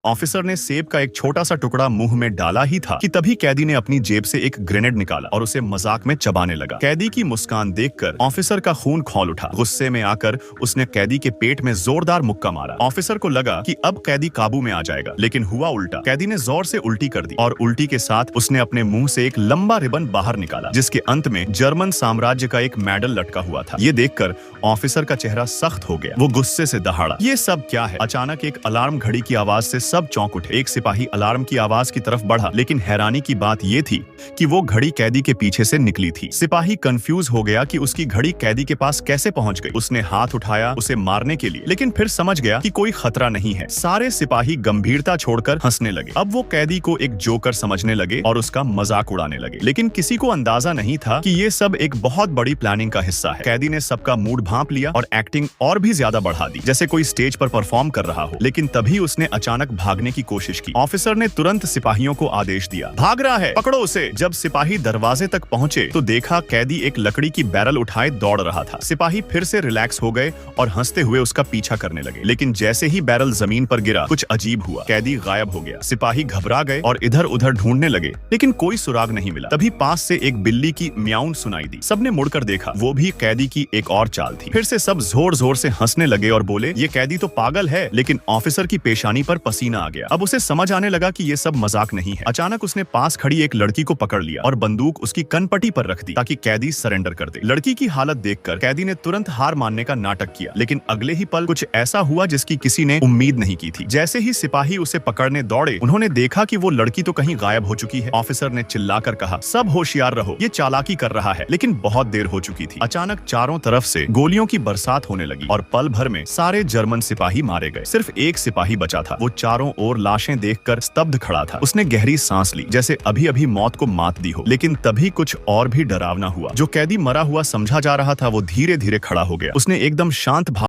Officer ने सेब का एक छोटा सा टुकड़ा मुंह में डाला ही था कि तभी कैदी ने अपनी जेब से एक ग्रेनेड निकाला और उसे मजाक में चबाने लगा। कैदी की मुस्कान देखकर ऑफिसर का खून खौल उठा। गुस्से में आकर उसने कैदी के पेट में जोरदार मुक्का मारा। ऑफिसर को लगा कि अब कैदी काबू में आ जाएगा, लेकिन हुआ उल्टा। कैदी ने जोर से उल्टी कर दी और उल्टी के साथ उसने अपने मुंह से एक लंबा रिबन बाहर निकाला, जिसके अंत में जर्मन साम्राज्य का एक मेडल लटका हुआ था। ये देखकर ऑफिसर का चेहरा सख्त हो गया। वो गुस्से से दहाड़ा, ये सब क्या है? अचानक एक अलार्म घड़ी की आवाज से सब चौंक उठे। एक सिपाही अलार्म की आवाज की तरफ बढ़ा, लेकिन हैरानी की बात ये थी कि वो घड़ी कैदी के पीछे से निकली थी। सिपाही कंफ्यूज हो गया कि उसकी घड़ी कैदी के पास कैसे पहुंच गई। उसने हाथ उठाया उसे मारने के लिए, लेकिन फिर समझ गया कि कोई खतरा नहीं है। सारे सिपाही गंभीरता छोड़कर हंसने लगे। अब वो कैदी को एक जोकर समझने लगे और उसका मजाक उड़ाने लगे, लेकिन किसी को अंदाजा नहीं था कि ये सब एक बहुत बड़ी प्लानिंग का हिस्सा है। कैदी ने सबका मूड भांप लिया और एक्टिंग और भी ज्यादा बढ़ा दी, जैसे कोई स्टेज पर परफॉर्म कर रहा हो। लेकिन तभी उसने अचानक भागने की कोशिश की। ऑफिसर ने तुरंत सिपाहियों को आदेश दिया, भाग रहा है, पकड़ो उसे। जब सिपाही दरवाजे तक पहुंचे तो देखा कैदी एक लकड़ी की बैरल उठाए दौड़ रहा था। सिपाही फिर से रिलैक्स हो गए और हंसते हुए उसका पीछा करने लगे, लेकिन जैसे ही बैरल जमीन पर गिरा कुछ अजीब हुआ। कैदी गायब हो गया। सिपाही घबरा गए और इधर उधर ढूंढने लगे, लेकिन कोई सुराग नहीं मिला। तभी पास से एक बिल्ली की म्याऊं सुनाई दी। सबने मुड़कर देखा, वो भी कैदी की एक और चाल थी। फिर से सब जोर जोर से हंसने लगे और बोले, ये कैदी तो पागल है। लेकिन ऑफिसर की पेशानी पर पसीना आ गया। अब उसे समझ आने लगा कि ये सब मजाक नहीं है। अचानक उसने पास खड़ी एक लड़की को पकड़ लिया और बंदूक उसकी कनपटी पर रख दी ताकि कैदी सरेंडर कर दे। लड़की की हालत देखकर कैदी ने तुरंत हार मानने का नाटक किया, लेकिन अगले ही पल कुछ ऐसा हुआ जिसकी किसी ने उम्मीद नहीं की थी। जैसे ही सिपाही उसे पकड़ने दौड़े, उन्होंने देखा कि वो लड़की तो कहीं गायब हो चुकी है। ऑफिसर ने चिल्लाकर कहा, सब होशियार रहो, ये चालाकी कर रहा है। लेकिन बहुत देर हो चुकी थी। अचानक चारों तरफ से गोलियों की बरसात होने लगी और पल भर में सारे जर्मन सिपाही मारे गए। सिर्फ एक सिपाही बचा था। वो चारों ओर लाशें देखकर स्तब्ध खड़ा था। उसने गहरी सांस ली, जैसे अभी अभी मौत को मात दी हो। लेकिन तभी कुछ और भी डरावना हुआ। जो कैदी मरा हुआ समझा जा रहा था, वो धीरे धीरे खड़ा हो गया। उसने एकदम शांत भाव